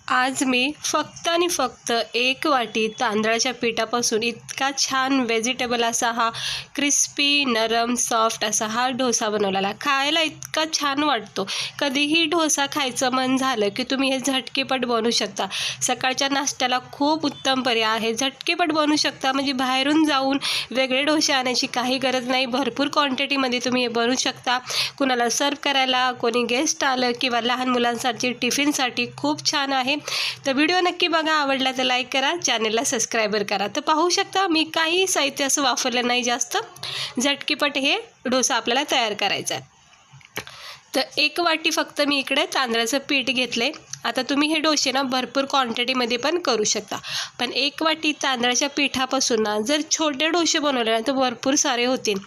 आज मी फक्त आणि फक्त 1 वाटी तांदळाच्या पिठापासून इतका छान व्हेजिटेबल असा हा क्रिस्पी नरम सॉफ्ट असा हा डोसा बनवलेला. खायला इतका छान वाटतो. कधीही डोसा खायचं मन झालं की तुम्ही हे झटकेपट बनवू शकता. सकाळच्या नाश्त्याला खूप उत्तम पर्याय आहे. झटकेपट बनवू शकता, म्हणजे बाहेरून जाऊन वेगळे डोसे आणायची काही गरज नाही. भरपूर क्वांटिटीमध्ये तुम्ही हे बनवू शकता. कुणाला सर्व करायला, कोणी गेस्ट आलं किंवा लहान मुलांसाठी टिफिनसाठी खूप छान आहे. तर व्हिडिओ नक्की बघा. आवडला तर लाईक करा, चॅनलला सबस्क्राईबर करा. तर पाहू शकता मी काही साहित्य असं वापरलं नाही जास्त. झटकीपट हे डोसा आपल्याला तयार करायचा आहे. तर 1 वाटी फक्त मी इकडे तांदळाचं पीठ घेतले. आता तुम्ही हे डोसे ना भरपूर क्वांटिटीमध्ये पण करू शकता, पण 1 वाटी तांदळाच्या पिठापासून ना जर छोटे डोसे बनवले ना तर भरपूर सारे होतील.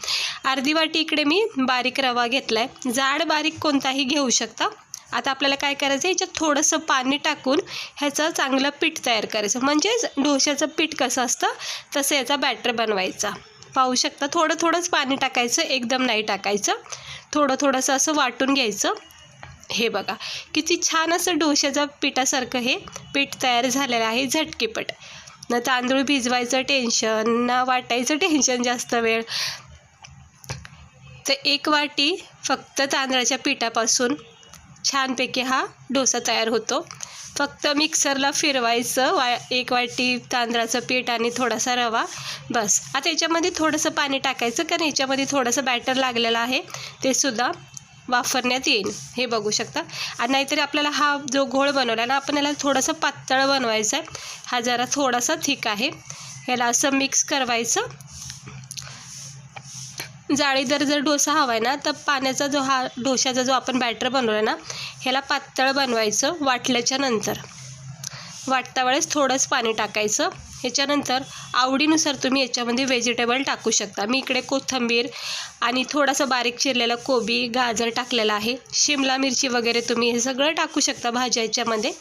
अर्धी वाटी इकडे मी बारीक रवा घेतला आहे. जाड बारीक कोणताही घेऊ शकता. आता आपल्याला काय करायचं आहे, याच्यात थोडंसं पाणी टाकून ह्याचं चांगलं पीठ तयार करायचं. म्हणजेच डोशाचं पीठ कसं असतं तसं याचा बॅटर बनवायचा. पाहू शकता थोडं थोडंच पाणी टाकायचं, एकदम नाही टाकायचं. थोडं थोडंसं असं वाटून घ्यायचं. हे बघा किती छान असं डोशाच्या पिठासारखं हे पीठ तयार झालेलं आहे. झटकेपट. ना तांदूळ भिजवायचं टेन्शन, ना वाटायचं टेन्शन जास्त वेळ. तर 1 वाटी फक्त तांदळाच्या पिठापासून छानपैकी हा डोसा तयार होतो. फक्त मिक्सरला फिरवायचं 1 वाटी तांदळाचं पीठ आणि थोडासा रवा, बस. आता याच्यामध्ये थोडंसं पाणी टाकायचं, कारण याच्यामध्ये थोडंसं बॅटर लागलेलं आहे, ते सुद्धा वापरण्यात येईल. हे बघू शकता. आणि नाहीतरी आपल्याला हा जो घोळ बनवला ना, आपण याला थोडंसं पातळ बनवायचं आहे. हा जरा थोडासा थिक आहे. याला असं मिक्स करायचं. जाळीदार जर डोसा हवा आहे ना, तर पाण्याचा जो हा डोशाचा जो आपण बॅटर बनवला ना, ह्याला पातळ बनवायचं. वाटल्याच्या नंतर वाटता वेळेस थोडंच पाणी टाकायचं. ह्याच्यानंतर आवडीनुसार तुम्ही याच्यामध्ये व्हेजिटेबल टाकू शकता. मी इकडे कोथिंबीर आणि थोडासा बारीक चिरलेला कोबी, गाजर टाकलेला आहे. शिमला मिरची वगैरे तुम्ही हे सगळं टाकू शकता भाज्या. याच्यामध्ये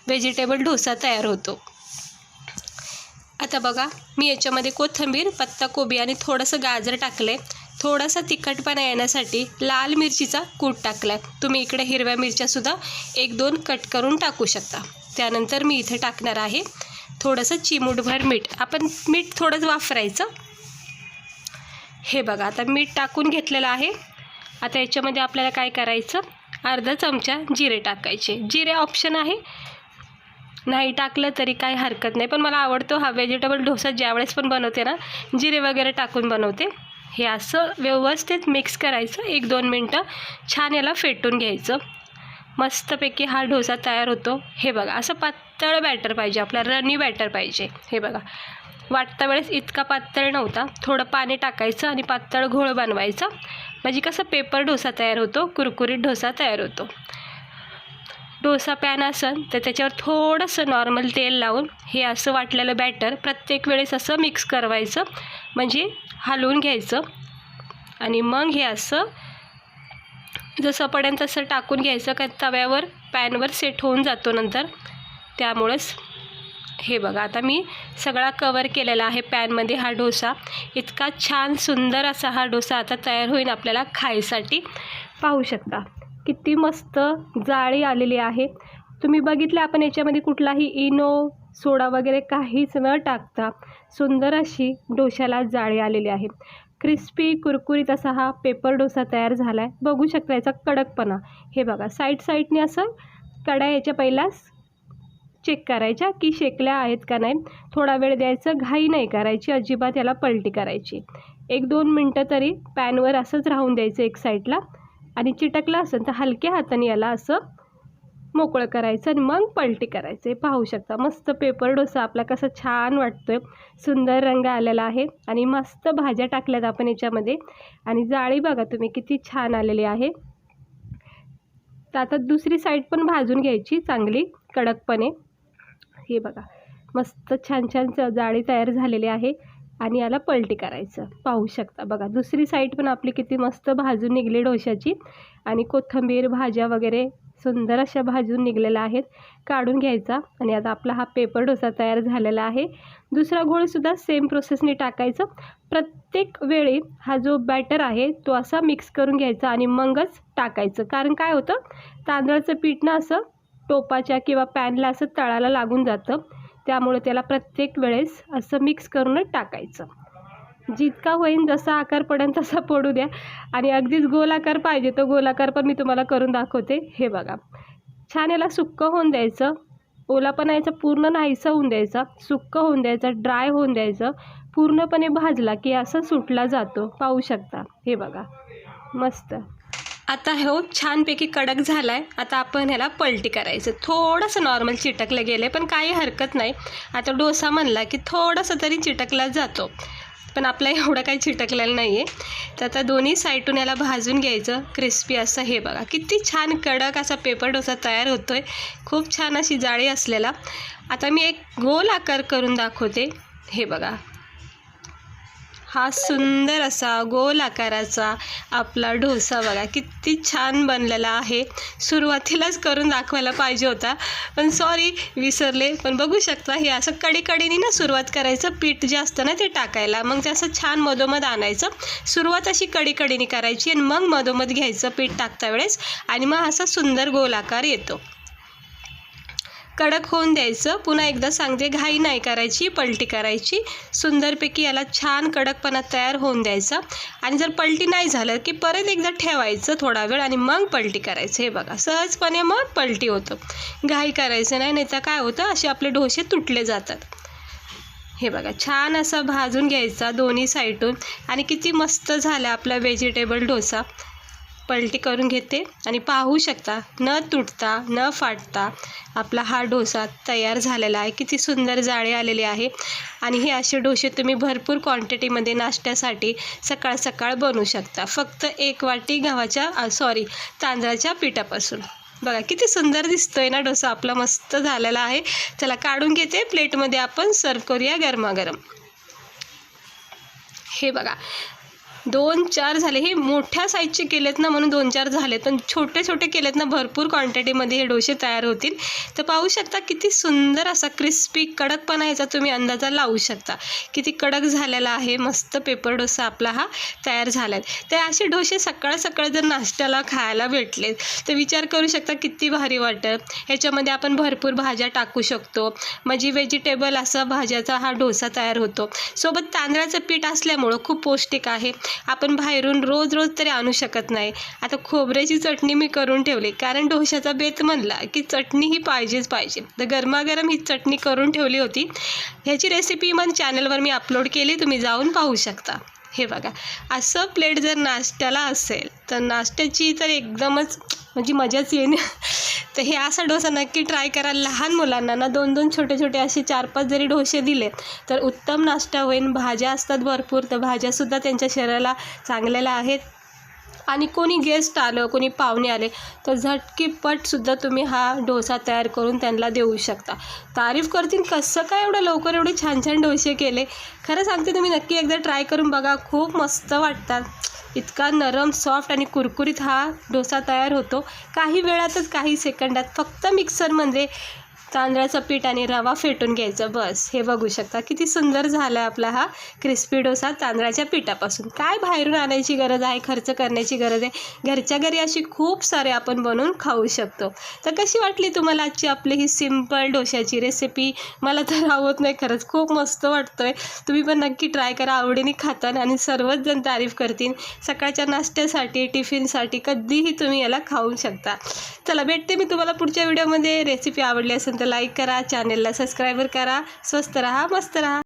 व्हेजिटेबल डोसा तयार होतो. आता बघा मी याच्यामध्ये कोथिंबीर, पत्ताकोबी आणि थोडंसं गाजर टाकले. थोडासा तिखटपणा येण्यासाठी लाल मिरचीचा कूट टाकला आहे. तुम्ही इकडे हिरव्या मिरच्यासुद्धा 1-2 कट करून टाकू शकता. त्यानंतर मी इथे टाकणार आहे थोडंसं चिमूटभर मीठ. आपण मीठ थोडंच वापरायचं. हे बघा आता मीठ टाकून घेतलेलं आहे. आता याच्यामध्ये आपल्याला काय करायचं, अर्धा चमचा जिरे टाकायचे. जिरे ऑप्शन आहे, नाही टाकलं तरी काही हरकत नाही, पण मला आवडतो हा व्हेजिटेबल डोसा. ज्यावेळेस पण बनवते ना जिरे वगैरे टाकून बनवते. हे असं व्यवस्थित मिक्स करायचं. 1-2 मिनटं छान याला फेटून घ्यायचं. मस्तपैकी हा डोसा तयार होतो. हे बघा असं पातळ बॅटर पाहिजे, आपल्याला रनी बॅटर पाहिजे. हे बघा वाटता वेळेस इतका पातळ नव्हता. थोडं पाणी टाकायचं आणि पातळ घोळ बनवायचा. म्हणजे कसं पेपर डोसा तयार होतो, कुरकुरीत डोसा तयार होतो. डोसा पॅन असेल तर त्याच्यावर थोडंसं नॉर्मल तेल लावून हे असं वाटलेलं बॅटर प्रत्येक वेळेस असं मिक्स करायचं. म्हणजे हलवून घ्यायचं आणि मग हे असं जसं पडेल तसं टाकून घ्यायचं. का तव्यावर पॅनवर सेट होऊन जातो नंतर. त्यामुळंच हे बघा आता मी सगळा कवर केलेला आहे पॅनमध्ये. हा डोसा इतका छान सुंदर असा हा डोसा आता तयार होईल आपल्याला खायसाठी. पाहू शकता किती मस्त जाळी आलेली आहे. तुम्ही बघितलं आपण याच्यामध्ये कुठलाही इनो, सोडा वगैरे काहीच न टाकता सुंदर अशी डोशाला जाळी आलेली आहे. क्रिस्पी कुरकुरीत असा हा पेपर डोसा तयार झाला आहे. बघू शकता याचा कडकपणा. हे बघा साईडने असं कड्या याच्या पहिलाच चेक करायच्या की शेकल्या आहेत का नाही. थोडा वेळ द्यायचं, घाई नाही करायची अजिबात. याला पलटी करायची. 1-2 मिनटं तरी पॅनवर असंच राहून द्यायचं एक साईडला. आणि चिटकलं असेल तर हलक्या हाताने याला असं मोकळं करायचं आणि मग पलटी करायचं. पाहू शकता मस्त पेपर डोसा आपला कसा छान वाटतोय. सुंदर रंग आलेला आहे आणि मस्त भाज्या टाकल्यात आपण याच्यामध्ये. आणि जाळी बघा तुम्ही किती छान आलेली आहे. तर आता दुसरी साईड पण भाजून घ्यायची चांगली कडकपणे. हे बघा मस्त छान जाळी तयार झालेली आहे आणि याला पलटी करायचं. पाहू शकता बघा दुसरी साईड पण आपली किती मस्त भाजून निघली डोशाची. आणि कोथिंबीर, भाज्या वगैरे सुंदर अशा भाजून निघलेल्या आहेत. काढून घ्यायचा आणि आता आपला हा पेपर डोसा तयार झालेला आहे. दुसरा घोळसुद्धा सेम प्रोसेसने टाकायचं. प्रत्येक वेळी हा जो बॅटर आहे तो असा मिक्स करून घ्यायचा आणि मगच टाकायचं. कारण काय होतं तांदळाचं पीठ ना असं टोपाच्या किंवा पॅनला असं तळाला लागून जातं, त्यामुळे त्याला प्रत्येक वेळेस असं मिक्स करूनच टाकायचं. जितका होईन जसा आकार पडेल तसा पडू द्या. आणि अगदीच गोलाकार पाहिजे तर गोलाकार पण मी तुम्हाला करून दाखवते. हे बघा, छान याला सुक्कं होऊन द्यायचं. ओलापणा याचा पूर्ण नाहीसा होऊन द्यायचा, सुक्कं होऊन द्यायचं, ड्राय होऊन द्यायचं. पूर्णपणे भाजला की असं सुटला जातो, पाहू शकता. हे बघा, मस्त. आता हो छानपैकी कडक झाला आहे. आता आपण ह्याला पलटी करायचं. थोडंसं नॉर्मल चिटकलं गेलं पण काही हरकत नाही. आता डोसा म्हणला की थोडंसं तरी चिटकला जातो, पण आपला एवढं काही चिटकलेलं नाही आहे. तर आता दोन्ही साईडून याला भाजून घ्यायचं क्रिस्पी असं. हे बघा किती छान कडक असा पेपर डोसा तयार होतो आहे, खूप छान अशी जाळी असलेला. आता मी एक गोल आकार करून दाखवते. हे बघा, हा सुंदर असा गोल आकाराचा आपला डोसा बघा किती छान बनलेला आहे. सुरुवातीलाच करून दाखवायला पाहिजे होता, पण सॉरी विसरले. पण बघू शकता हे असं कडीकडीने ना सुरुवात करायचं. पीठ जे असतं ना ते टाकायला, मग ते असं छान मधोमध आणायचं. सुरुवात अशी कडीकडीने करायची आणि मग मधोमध घ्यायचं पीठ टाकता वेळेस, आणि मग असा सुंदर गोल आकार येतो. कडक होऊन द्यायचं. पुन्हा एकदा सांगते, घाई नाही करायची, पलटी करायची. सुंदरपैकी याला छान कडकपणा तयार होऊन द्यायचा. आणि जर पलटी नाही झालं की परत एकदा ठेवायचं थोडा वेळ आणि मग पलटी करायचं. हे बघा सहजपणे मग पलटी होतं. घाई करायचं नाही, तर काय होतं असे आपले डोसे तुटले जातात. हे बघा छान असा भाजून घ्यायचा दोन्ही साईडून. आणि किती मस्त झाला आपला व्हेजिटेबल डोसा. पलटी करून घेते आणि पाहू शकता न तुटता न फाटता आपला हा डोसा तयार झालेला आहे. किती सुंदर जाळी आलेली आहे. आणि हे असे डोसे तुम्ही भरपूर क्वांटिटीमध्ये नाश्त्यासाठी सकाळ सकाळ बनवू शकता, फक्त 1 वाटी तांदळाच्या पिठापासून. बघा किती सुंदर दिसतोय ना डोसा आपला, मस्त झालेला आहे. चला काढून घेते प्लेटमध्ये, आपण सर्व करूया गरमागरम. हे बघा 2-4 झाले. हे मोठ्या साईजचे केलेत ना म्हणून 2-4 झालेत, पण छोटे छोटे केलेत ना भरपूर क्वांटिटीमध्ये हे डोसे तयार होतील. तर पाहू शकता किती सुंदर असा क्रिस्पी कडकपणा ह्याचा तुम्ही अंदाजा लावू शकता. किती कडक झालेला आहे. मस्त पेपर डोसा आपला हा तयार झाला आहे. तर असे डोसे सकाळ सकाळ जर नाश्त्याला खायला भेटले तर विचार करू शकता किती भारी वाटेल. ह्याच्यामध्ये आपण भरपूर भाज्या टाकू शकतो, म्हणजे व्हेजिटेबल असा भाज्याचा हा डोसा तयार होतो. सोबत तांदळाचं पीठ असल्यामुळं खूप पौष्टिक आहे. आपण बाहेरून रोज रोज तरी आणू शकत नाही. आता खोबऱ्याची चटणी मी करून ठेवली, कारण डोशाचा बेत म्हणला की चटणी ही पाहिजेच पाहिजे. तर गरमागरम ही चटणी करून ठेवली होती. ह्याची रेसिपी मन चॅनलवर मी अपलोड केली, तुम्ही जाऊन पाहू शकता. हे बघा असं प्लेट जर नाश्त्याला असेल तर नाश्त्याची तर एकदमच म्हणजे मजाच येईल. तर हे असा डोसा नक्की ट्राय करा. लहान मुलांना ना 2-2 छोटे छोटे असे 4-5 जरी डोसे दिले तर उत्तम नाश्ता होईल. भाज्या असतात भरपूर, तर भाज्यासुद्धा त्यांच्या शरीराला चांगलेल्या आहेत. आणि कोणी गेस्ट आलं, कोणी पाहुणे आले तर झटकीपटसुद्धा तुम्ही हा डोसा तयार करून त्यांना देऊ शकता. तारीफ करतील कसं काय एवढं लवकर एवढे छान छान डोसे केले. खरं सांगते, तुम्ही नक्की एकदा ट्राय करून बघा, खूप मस्त वाटतात. इतका नरम सॉफ्ट आणि कुरकुरीत हा डोसा तयार होतो काही वेळातच, काही सेकंदात. फक्त मिक्सरमध्ये तांदळाचं पीठ आणि रवा फेटून घ्यायचं, बस. हे बघू शकता किती सुंदर झाला आपला हा क्रिस्पी डोसा तांदळाच्या पिठापासून. काय बाहेरून आणायची गरज आहे, खर्च करण्याची गरज आहे. घरच्या घरी अशी खूप सारे आपण बनवून खाऊ शकतो. तर कशी वाटली तुम्हाला आजची आपली ही सिम्पल डोशाची रेसिपी? मला तर आवडत नाही, खरंच खूप मस्त वाटतोय. तुम्ही पण नक्की ट्राय करा, आवडीने खाता आणि सर्वच जण तारीफ करतील. सकाळच्या नाश्त्यासाठी, टिफिनसाठी कधीही तुम्ही याला खाऊ शकता. चला भेटते मी तुम्हाला पुढच्या व्हिडिओमध्ये. रेसिपी आवडली असेल तर लाईक करा, चॅनेलला सबस्क्राईब करा. स्वस्त रहा, मस्त रहा.